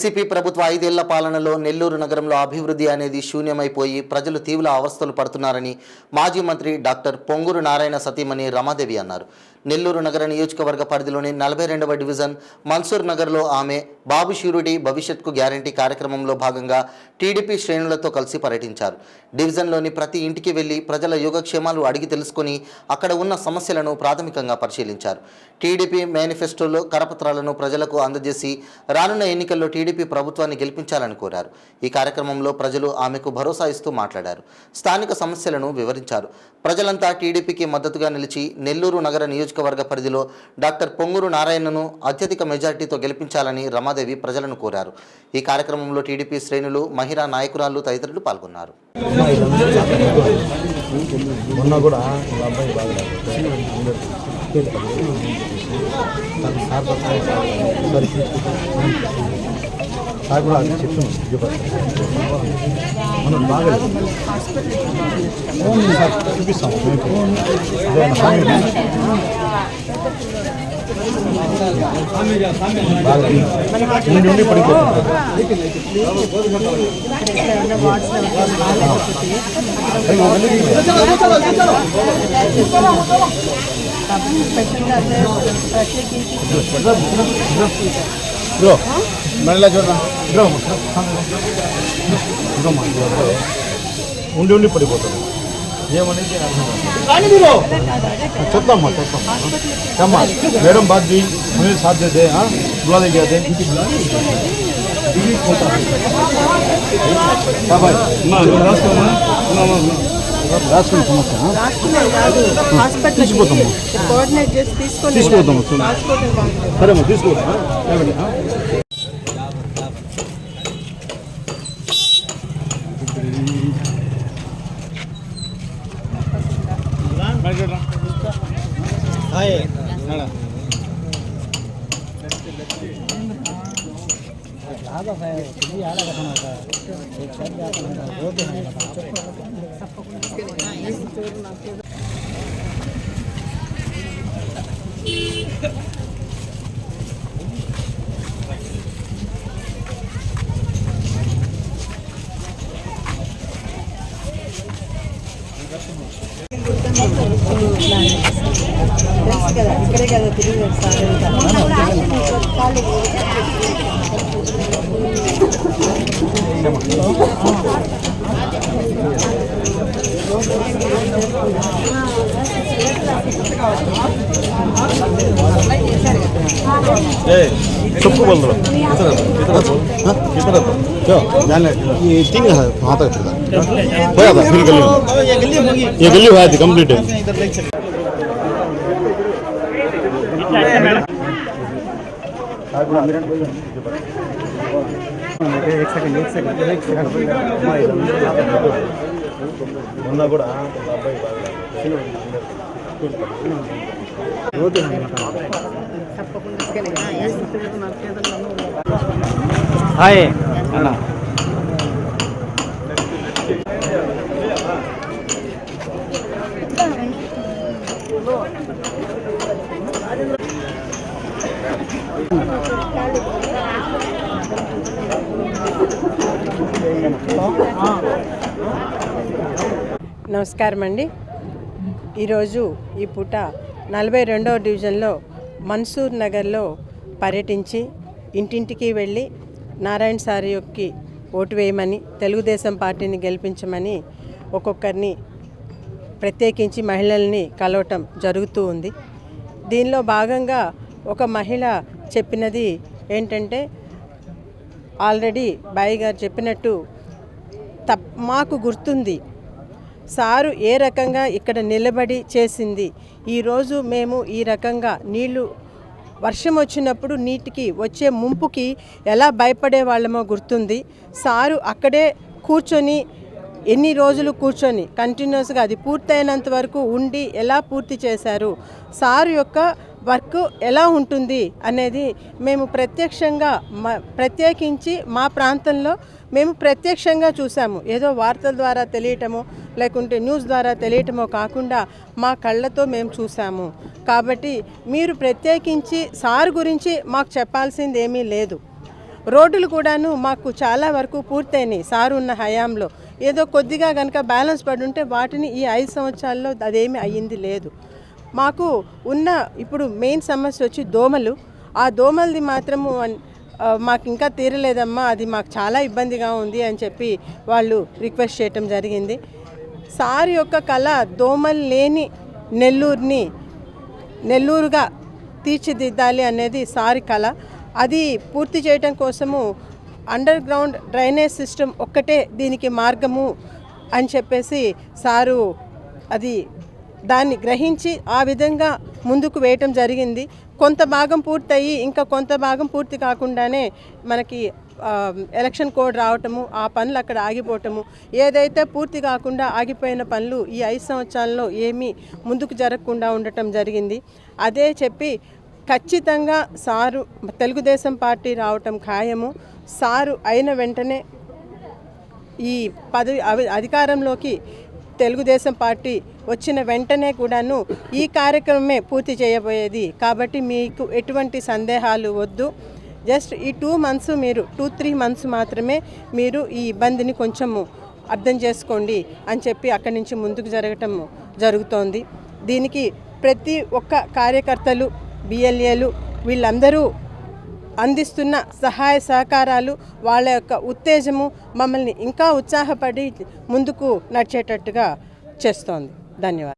YCP ప్రభుత్వ 5 ఏళ్ల పాలనలో నెల్లూరు నగరంలో అభివృద్ధి అనేది శూన్యమైపోయి ప్రజలు తీవ్ర అవస్థలు పడుతున్నారని మాజీ మంత్రి డాక్టర్ పొంగూరు నారాయణ సతీమణి రమాదేవి అన్నారు. నెల్లూరు నగర నియోజకవర్గ పరిధిలోని 42వ డివిజన్ మన్సూర్ నగర్లో ఆమె బాబు షూరిటీ భవిష్యత్కు గ్యారంటీ కార్యక్రమంలో భాగంగా టీడీపీ శ్రేణులతో కలిసి పర్యటించారు. డివిజన్లోని ప్రతి ఇంటికి వెళ్లి ప్రజల యోగక్షేమాలు అడిగి తెలుసుకుని అక్కడ ఉన్న సమస్యలను ప్రాథమికంగా పరిశీలించారు. టీడీపీ మేనిఫెస్టోలో కరపత్రాలను ప్రజలకు అందజేసి రానున్న ఎన్నికల్లో టీడీపీ ప్రభుత్వాన్ని గెలిపించాలని కోరారు. ఈ కార్యక్రమంలో ప్రజలు ఆమెకు భరోసా ఇస్తూ మాట్లాడారు. స్థానిక సమస్యలను వివరించారు. ప్రజలంతా టీడీపీకి మద్దతుగా నిలిచి నెల్లూరు నగర నియోజకవర్గ పరిధిలో డాక్టర్ పొంగూరు నారాయణను అత్యధిక మెజార్టీతో గెలిపించాలని రమాదేవి ప్రజలను కోరారు. ఈ కార్యక్రమంలో టీడీపీ శ్రేణులు, మహిళా నాయకురాలు తదితరులు పాల్గొన్నారు. మనం బాగా చూపిస్తాం. నుండి పడిపోతుంది. బ్రో మళ్ళీ చూడరా బ్రో ఉండి పడిపోతుంది. ఏమనేది చెప్తామ్మా చెప్తామ్మా మేడం బాధ हमें साथ दे दे. हाँ बुला दे गया थे తీసుకుపోతాము. సరే అమ్మా తీసుకుపోతాం. ఇక్కడే కదా తిరిగి सबको बोल दो कितना क्या जान ये 3 वहाँ तक होया था. फिर ये गली हुआ थी कंप्लीट है. एक सेकंड మొన్న కూడా హాయ్ అన్న నమస్కారం అండి. ఈరోజు ఈ పూట 42వ డివిజన్లో మన్సూర్ నగర్లో పర్యటించి ఇంటింటికి వెళ్ళి నారాయణ సార్ యొక్కి ఓటు వేయమని, తెలుగుదేశం పార్టీని గెలిపించమని ఒక్కొక్కరిని ప్రత్యేకించి మహిళల్ని కలవటం జరుగుతూ ఉంది. దీనిలో భాగంగా ఒక మహిళ చెప్పినది ఏంటంటే, ఆల్రెడీ బాయ్ గారు చెప్పినట్టు మాకు గుర్తుంది సారు ఏ రకంగా ఇక్కడ నిలబడి చేసింది. ఈరోజు మేము ఈ రకంగా నీళ్లు వర్షం వచ్చినప్పుడు నీటికి వచ్చే ముంపుకి ఎలా భయపడే వాళ్ళమో గుర్తుంది. సారు అక్కడే కూర్చొని ఎన్ని రోజులు కూర్చొని కంటిన్యూస్గా అది పూర్తయినంత వరకు ఉండి ఎలా పూర్తి చేశారు, సారు యొక్క వర్క్ ఎలా ఉంటుంది అనేది మేము ప్రత్యేకించి మా ప్రాంతంలో మేము ప్రత్యక్షంగా చూసాము. ఏదో వార్తల ద్వారా తెలియటమో లేకుంటే న్యూస్ ద్వారా తెలియటమో కాకుండా మా కళ్ళతో మేము చూసాము. కాబట్టి మీరు ప్రత్యేకించి సార్ గురించి మాకు చెప్పాల్సింది ఏమీ లేదు. రోడ్డులు కూడాను మాకు చాలా వరకు పూర్తయినాయి సారు ఉన్న హయాంలో. ఏదో కొద్దిగా కనుక బ్యాలెన్స్ పడి ఉంటే వాటిని ఈ 5 సంవత్సరాల్లో అదేమీ అయ్యింది లేదు. మాకు ఉన్న ఇప్పుడు మెయిన్ సమస్య వచ్చి దోమలు. ఆ దోమలది మాత్రము మాకు ఇంకా తీరలేదమ్మా, అది మాకు చాలా ఇబ్బందిగా ఉంది అని చెప్పి వాళ్ళు రిక్వెస్ట్ చేయటం జరిగింది. సార్ యొక్క కళ దోమలు లేని నెల్లూరుగా తీర్చిదిద్దాలి అనేది సారి కళ. అది పూర్తి చేయటం కోసము అండర్ గ్రౌండ్ డ్రైనేజ్ సిస్టమ్ ఒక్కటే దీనికి మార్గము అని చెప్పేసి సారు దాన్ని గ్రహించి ఆ విధంగా ముందుకు వేయటం జరిగింది. కొంత భాగం పూర్తయి ఇంకా కొంత భాగం పూర్తి కాకుండానే మనకి ఎలక్షన్ కోడ్ రావటము, ఆ పనులు అక్కడ ఆగిపోవటము, ఏదైతే పూర్తి కాకుండా ఆగిపోయిన పనులు ఈ 5 సంవత్సరాల్లో ఏమీ ముందుకు జరగకుండా ఉండటం జరిగింది. అదే చెప్పి ఖచ్చితంగా సారు తెలుగుదేశం పార్టీ రావటం ఖాయము. సారు అయిన వెంటనే ఈ అధికారంలోకి తెలుగుదేశం పార్టీ వచ్చిన వెంటనే కూడాను ఈ కార్యక్రమమే పూర్తి చేయబోయేది. కాబట్టి మీకు ఎటువంటి సందేహాలు వద్దు. జస్ట్ ఈ 2 మంత్స్ మీరు 2-3 మంత్స్ మాత్రమే మీరు ఈ ఇబ్బందిని కొంచెము అర్థం చేసుకోండి అని చెప్పి అక్కడి నుంచి ముందుకు జరుగుతోంది. దీనికి ప్రతి ఒక్క కార్యకర్తలు, బిఎల్ఏలు వీళ్ళందరూ అందిస్తున్న సహాయ సహకారాలు, వాళ్ళ యొక్క ఉత్తేజము మమ్మల్ని ఇంకా ఉత్సాహపడి ముందుకు నడిచేటట్టుగా చేస్తోంది. ధన్యవాదాలు.